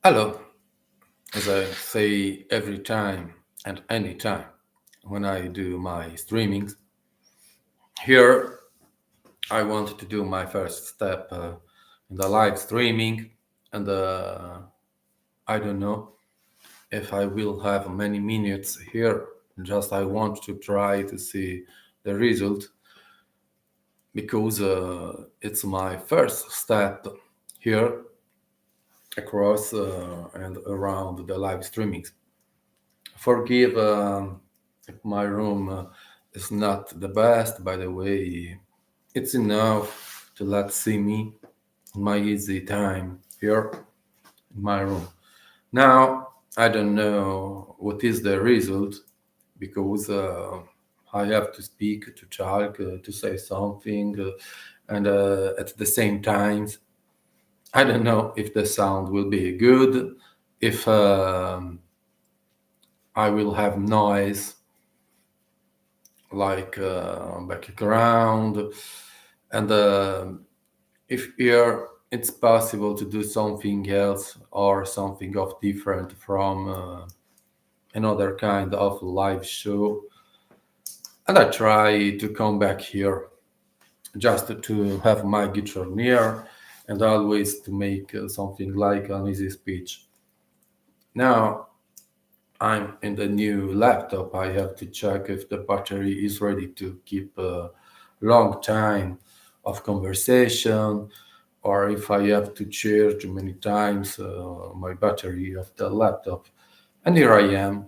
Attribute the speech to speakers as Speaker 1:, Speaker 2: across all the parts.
Speaker 1: Hello, as I say every time and any time when I do my streamings. Here, I want to do my first step in the live streaming, and I don't know if I will have many minutes here. Just I want to try to see the result because it's my first step here across and around the live streamings. Forgive if my room is not the best, by the way. It's enough to let see me in my easy time here in my room. Now, I don't know what is the result because I have to speak to Charles to say something, and at the same time, I don't know if the sound will be good, if I will have noise like background, and if here it's possible to do something else or something of different from another kind of live show, and I try to come back here just to have my guitar near and always to make something like an easy speech. Now I'm in the new laptop. I have to check if the battery is ready to keep a long time of conversation, or if I have to charge many times my battery of the laptop. And here I am.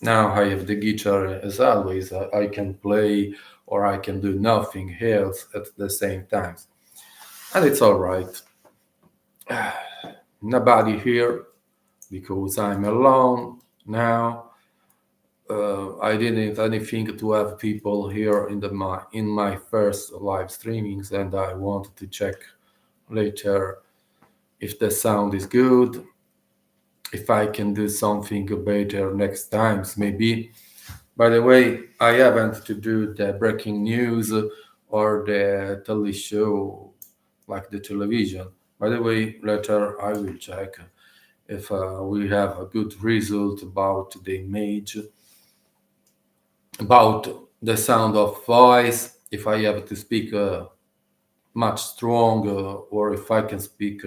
Speaker 1: Now I have the guitar as always. I can play or I can do nothing else at the same time. And it's all right. Nobody here because I'm alone now. I didn't anything to have people here in my first live streamings, and I wanted to check later if the sound is good, if I can do something better next times, maybe. By the way, I haven't to do the breaking news or the tele show like the television. By the way, later I will check if we have a good result about the image, about the sound of voice, if I have to speak much stronger or if I can speak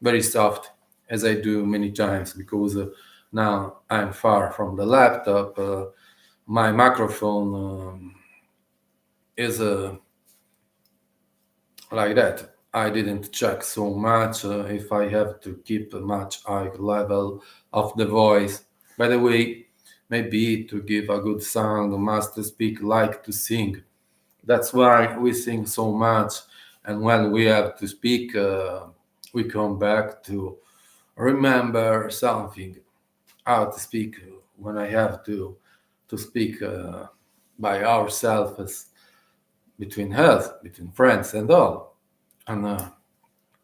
Speaker 1: very soft as I do many times because now I'm far from the laptop. My microphone is like that. I didn't check so much if I have to keep a much high level of the voice. By the way, maybe to give a good sound, must speak like to sing. That's why we sing so much, and when we have to speak, we come back to remember something, how to speak when I have to speak by ourselves between us, between friends and all, and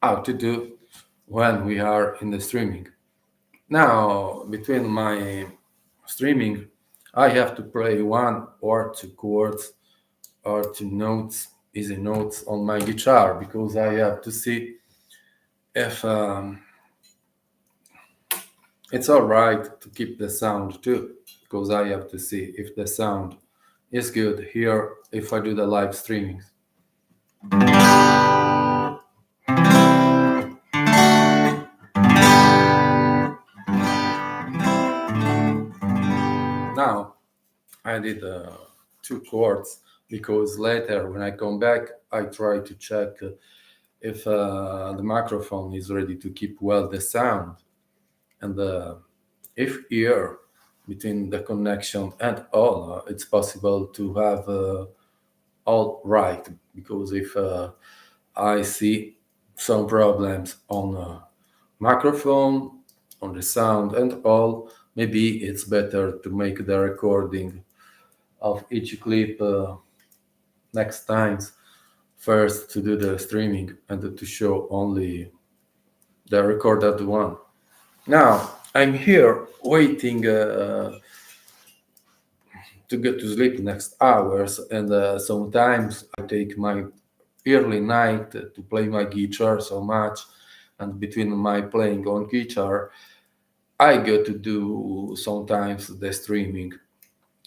Speaker 1: how to do when we are in the streaming. Now, between my streaming, I have to play one or two chords or two notes, easy notes on my guitar because I have to see if it's all right to keep the sound too, because I have to see if the sound is good here if I do the live streaming. Now I did two chords because later when I come back, I try to check if the microphone is ready to keep well the sound and if here between the connection and all, it's possible to have all right because if I see some problems on microphone, on the sound and all, maybe it's better to make the recording of each clip next times first to do the streaming and to show only the recorded one. Now I'm here waiting to get to sleep next hours, and sometimes I take my early night to play my guitar so much, and between my playing on guitar, I get to do sometimes the streaming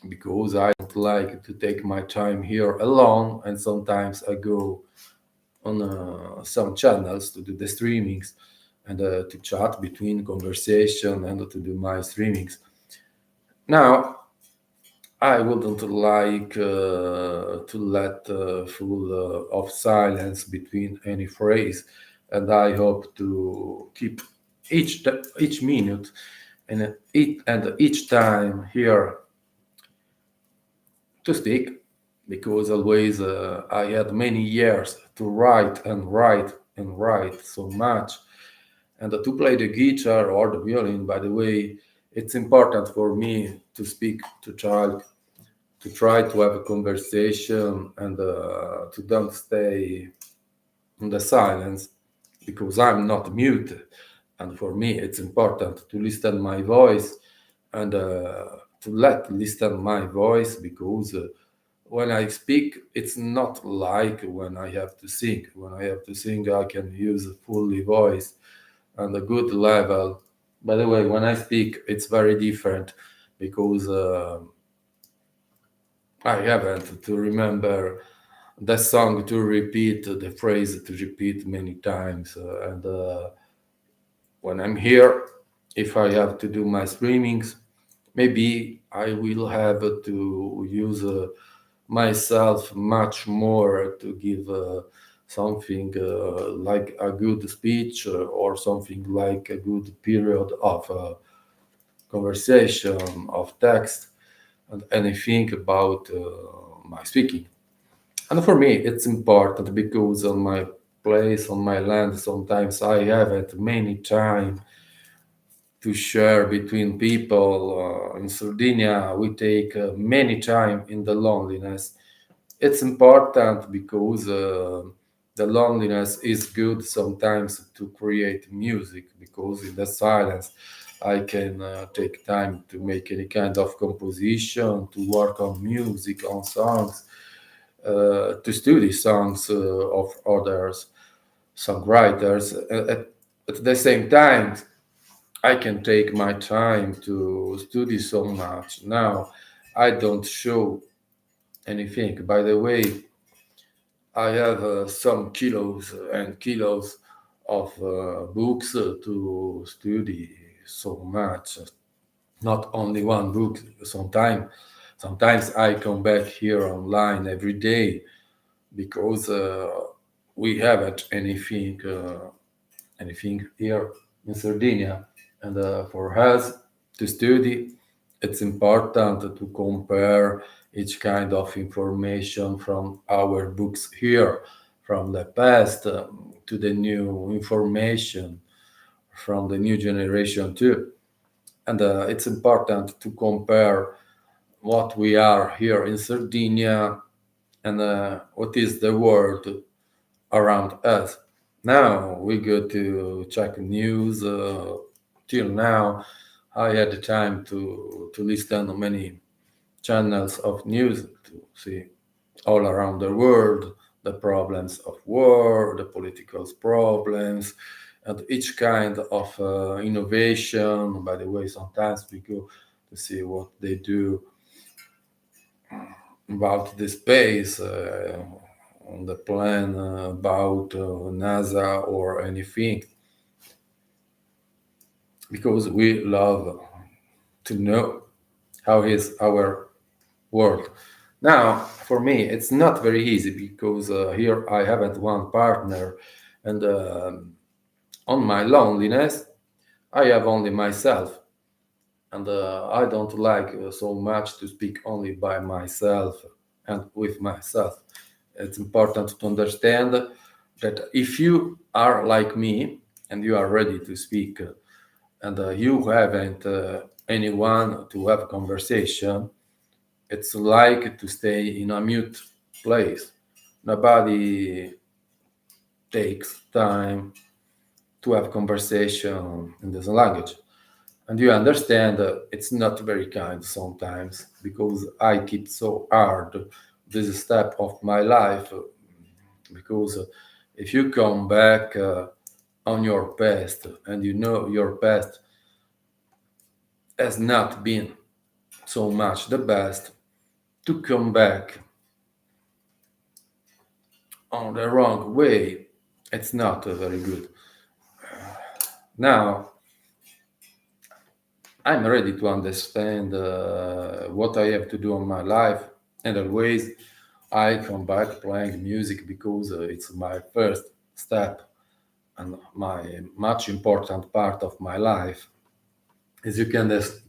Speaker 1: because I don't like to take my time here alone, and sometimes I go on some channels to do the streamings and to chat between conversation and to do my streamings. Now, I wouldn't like to let full of silence between any phrase, and I hope to keep each minute and each time here to speak, because always I had many years to write and write and write so much, and to play the guitar or the violin. By the way, it's important for me to speak to try to have a conversation and to don't stay in the silence, because I'm not mute, and for me it's important to listen my voice and to let listen my voice, because when I speak, it's not like when I have to sing. When I have to sing, I can use a fully voice and a good level. By the way, when I speak, it's very different because I haven't to remember the song to repeat, the phrase to repeat many times. And when I'm here, if I have to do my streamings, maybe I will have to use myself much more to give something like a good speech or something like a good period of conversation, of text, and anything about my speaking. And for me, it's important because on my place, on my land, sometimes I haven't many time to share between people. In Sardinia, we take many time in the loneliness. It's important because the loneliness is good sometimes to create music, because in the silence I can take time to make any kind of composition, to work on music, on songs, to study songs of others songwriters. At the same time, I can take my time to study so much. Now, I don't show anything. By the way, I have some kilos and kilos of books to study so much. Not only one book. Sometimes I come back here online every day because we haven't anything here in Sardinia, and for us to study, it's important to compare each kind of information from our books here, from the past to the new information from the new generation too. And it's important to compare what we are here in Sardinia and what is the world around us. Now we go to check news. Till now, I had the time to listen to many channels of news to see all around the world the problems of war, the political problems, and each kind of innovation. By the way, sometimes we go to see what they do about the space on the plan about NASA or anything, because we love to know how is our world. Now, for me, it's not very easy because here I haven't one partner, and on my loneliness, I have only myself, and I don't like so much to speak only by myself and with myself. It's important to understand that if you are like me and you are ready to speak and you haven't anyone to have a conversation, it's like to stay in a mute place. Nobody takes time to have conversation in this language. And you understand it's not very kind sometimes because I keep so hard this step of my life, because if you come back on your past and you know your past, has not been so much the best to come back on the wrong way. It's not very good. Now I'm ready to understand what I have to do in my life, and always I come back playing music because it's my first step and my much important part of my life. As you can as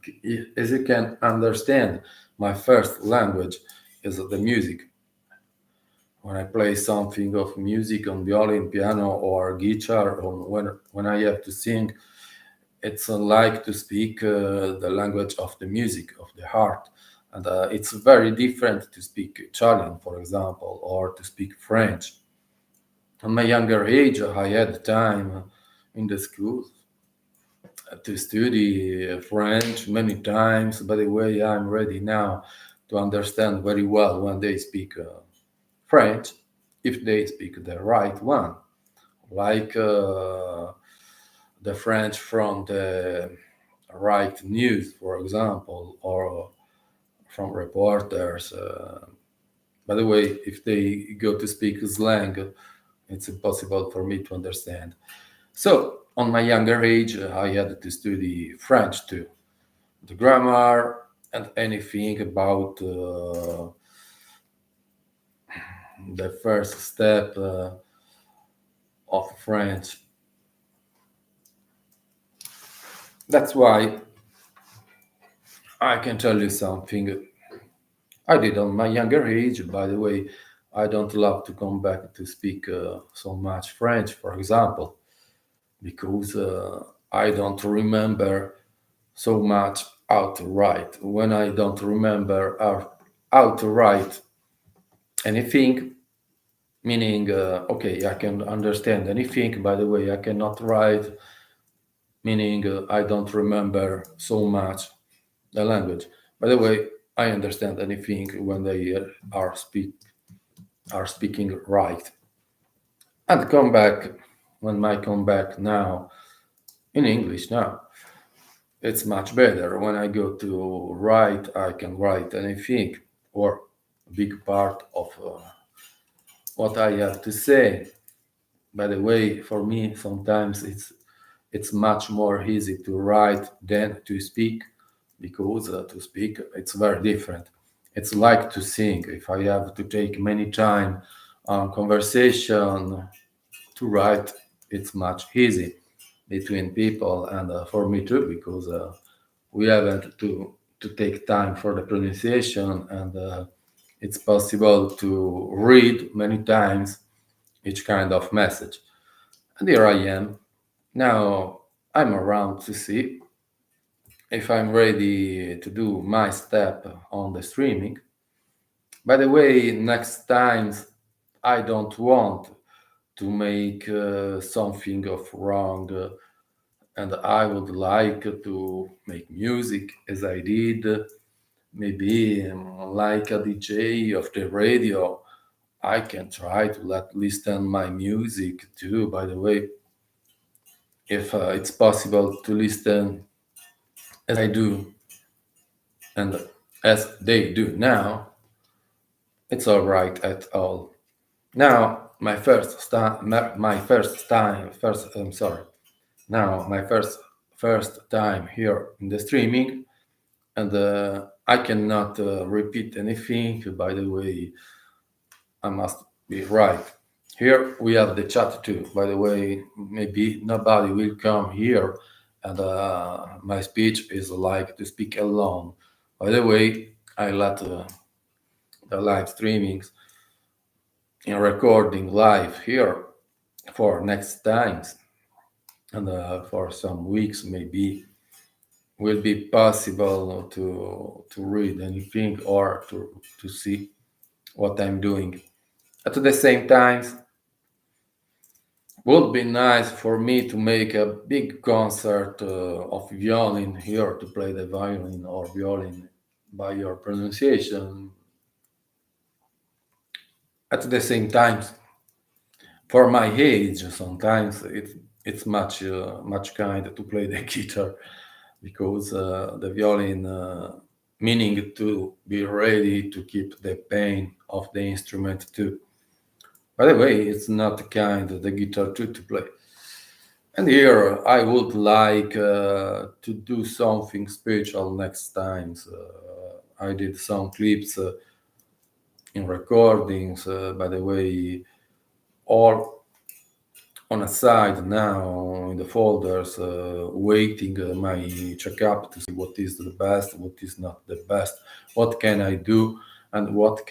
Speaker 1: you can understand, my first language is the music. When I play something of music on violin, piano, or guitar, or when I have to sing, it's like to speak the language of the music of the heart, and it's very different to speak Italian, for example, or to speak French. At my younger age, I had time in the school to study French many times. By the way, I'm ready now to understand very well when they speak French, if they speak the right one, like the French from the right news, for example, or from reporters. By the way, if they go to speak slang, it's impossible for me to understand. So, on my younger age, I had to study French too, the grammar and anything about the first step of French. That's why I can tell you something I did on my younger age. By the way, I don't love to come back to speak so much French, for example, because I don't remember so much how to write. When I don't remember how to write anything, meaning, okay, I can understand anything. By the way, I cannot write, meaning I don't remember so much the language. By the way, I understand anything when they are speaking right. And come back when I come back now in English now. It's much better. When I go to write, I can write anything or a big part of what I have to say. By the way, for me, sometimes it's much more easy to write than to speak because to speak it's very different. It's like to sing. If I have to take many time on conversation to write, it's much easy between people and for me too because we haven't to take time for the pronunciation and it's possible to read many times each kind of message. And here I am. Now I'm around to see if I'm ready to do my step on the streaming. By the way, next times I don't want to make something of wrong, and I would like to make music as I did, maybe like a DJ of the radio. I can try to let listen my music too. By the way, if it's possible to listen as I do and as they do now, it's all right at all. Now, my first time, first, I'm sorry. Now, my first time here in the streaming, and I cannot repeat anything. By the way, I must be right. Here we have the chat too. By the way, maybe nobody will come here, and my speech is like to speak alone. By the way, I let the live streamings in recording live here for next times, and for some weeks maybe will be possible to read anything or to see what I'm doing. At the same time, would be nice for me to make a big concert of violin here to play the violin or violin by your pronunciation. At the same time, for my age, sometimes it's much kind to play the guitar. because the violin meaning to be ready to keep the pain of the instrument too. By the way, it's not the kind of the guitar too to play. And here I would like to do something special next time. I did some clips in recordings, by the way, all on a side now in the folders, waiting my checkup to see what is the best, what is not the best, what can I do, and what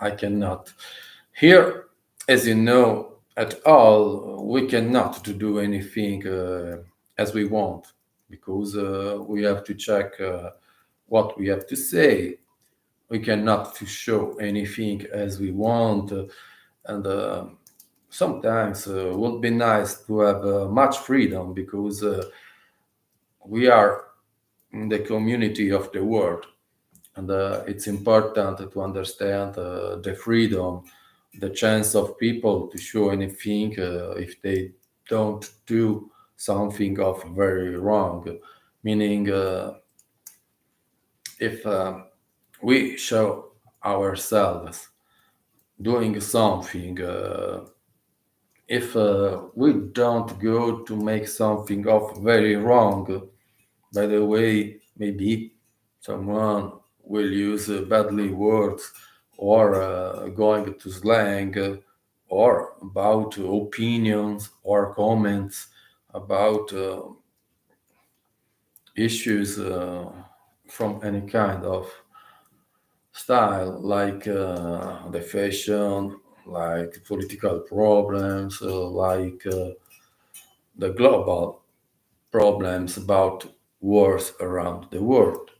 Speaker 1: I cannot. Here, as you know, at all, we cannot to do anything as we want because we have to check what we have to say. We cannot to show anything as we want, and sometimes would be nice to have much freedom because we are in the community of the world, and it's important to understand the freedom, the chance of people to show anything if they don't do something of very wrong, meaning if we show ourselves doing something, if we don't go to make something of very wrong. By the way, maybe someone will use badly words or going to slang or about opinions or comments about issues from any kind of style, like the fashion, like political problems, like the global problems about wars around the world,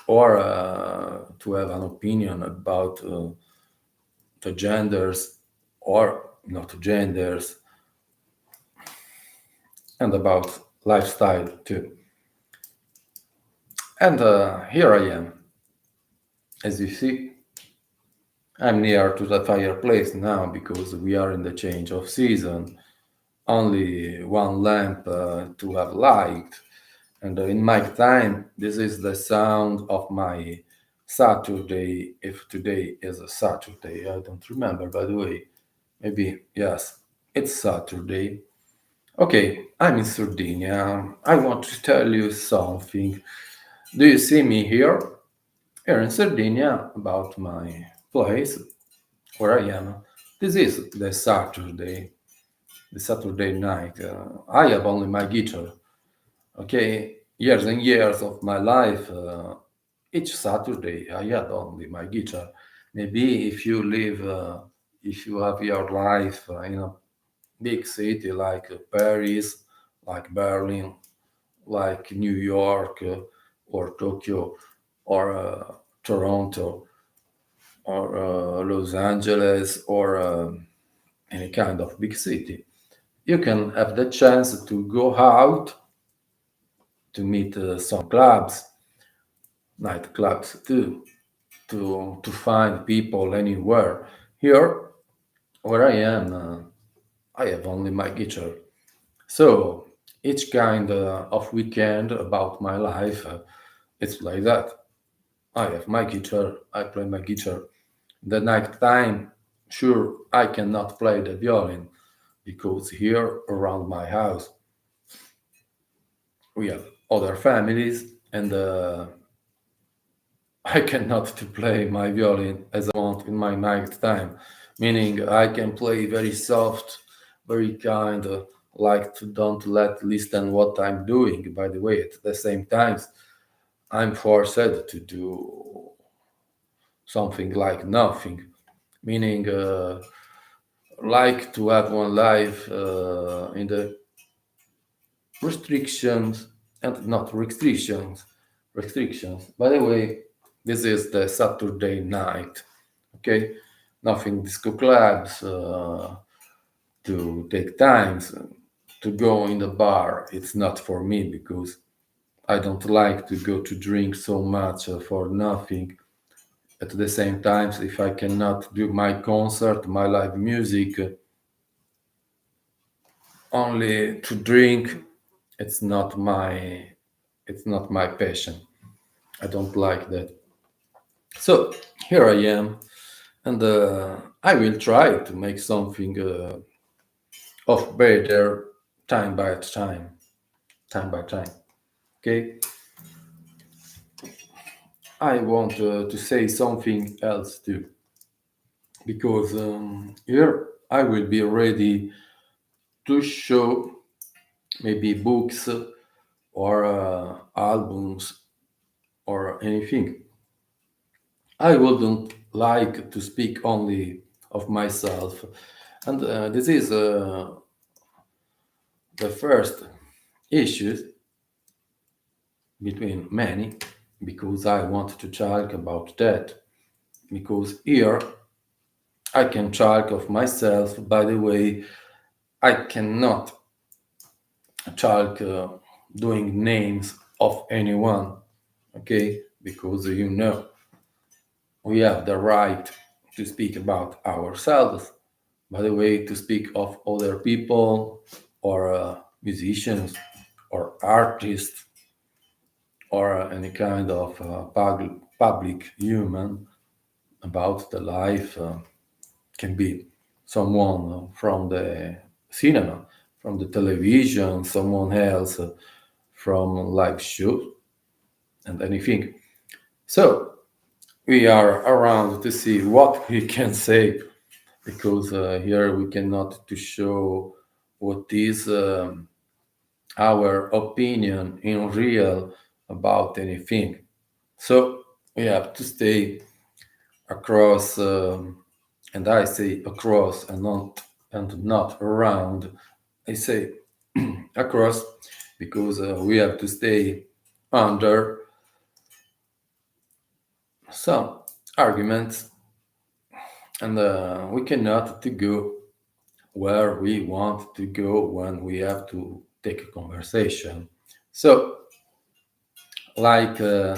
Speaker 1: or to have an opinion about the genders or not genders, and about lifestyle too. And here I am. As you see, I'm near to the fireplace now because we are in the change of season. Only one lamp to have light. And in my time, this is the sound of my Saturday. If today is a Saturday, I don't remember, by the way. Maybe, yes, it's Saturday. Okay, I'm in Sardinia. I want to tell you something. Do you see me here? Here in Sardinia, about my place where I am. This is the Saturday night. I have only my guitar. Okay, years and years of my life, each Saturday I had only my guitar. Maybe if you have your life in a big city like Paris, like Berlin, like New York, or Tokyo, or Toronto, or Los Angeles, or any kind of big city, you can have the chance to go out to meet some clubs, nightclubs too, to find people anywhere. Here, where I am, I have only my guitar. So each kind of weekend about my life, it's like that. I have my guitar, I play my guitar. The night time, sure, I cannot play the violin because here around my house we have other families, and I cannot to play my violin as I want in my night time, meaning I can play very soft, very kind, like to don't let listen what I'm doing. By the way, at the same time, I'm forced to do something like nothing, meaning like to have one life in the restrictions and not restrictions. By the way, this is the Saturday night. Okay, nothing disco clubs to take times to go in the bar. It's not for me because I don't like to go to drink so much for nothing. At the same time, if I cannot do my concert, my live music, only to drink, it's not my It's not my passion. I don't like that. So here I am, and I will try to make something of better time by time, time by time. Okay, I want to say something else too, because here I will be ready to show maybe books or albums or anything. I wouldn't like to speak only of myself, and this is the first issue between many, because I want to talk about that. Because here I can talk of myself. By the way, I cannot talk doing names of anyone. Okay, because we have the right to speak about ourselves. By the way, to speak of other people or musicians or artists or any kind of public human about the life, can be someone from the cinema, from the television, someone else from live show and anything. So we are around to see what we can say, because here we cannot to show what is our opinion in real about anything. So we have to stay across, and I say across and not around. I say across, because we have to stay under some arguments, and we cannot to go where we want to go when we have to take a conversation. So, like to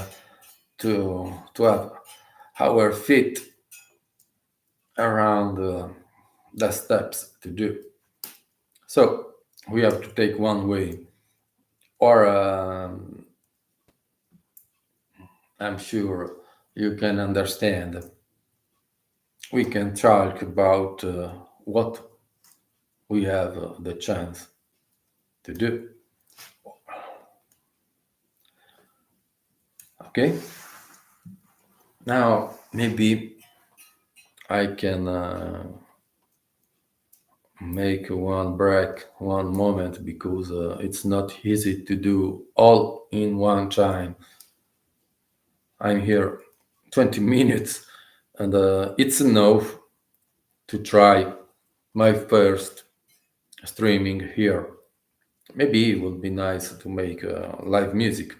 Speaker 1: have our feet around the steps to do. So we have to take one way, or I'm sure you can understand. We can talk about what we have the chance to do. Okay. Now maybe I can make one break, one moment, because it's not easy to do all in one time. I'm here 20 minutes, and it's enough to try my first streaming here. Maybe it would be nice to make live music.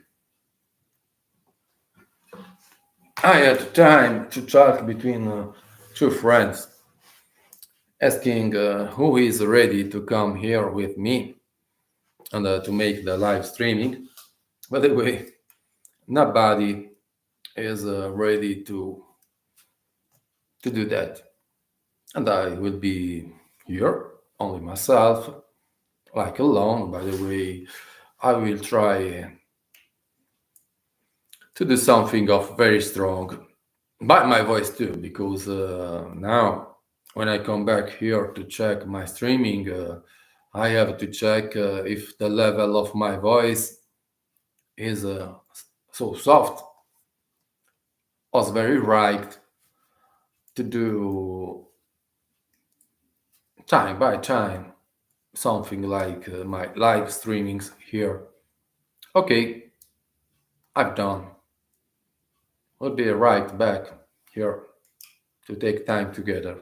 Speaker 1: I had time to talk between two friends, asking who is ready to come here with me and to make the live streaming. By the way, nobody is ready to do that, and I will be here, only myself, like alone. By the way, I will try to do something of very strong by my voice too, because now when I come back here to check my streaming, I have to check if the level of my voice is so soft, was very right to do time by time something like my live streamings here. Okay, I've done. We'll be right back here to take time together.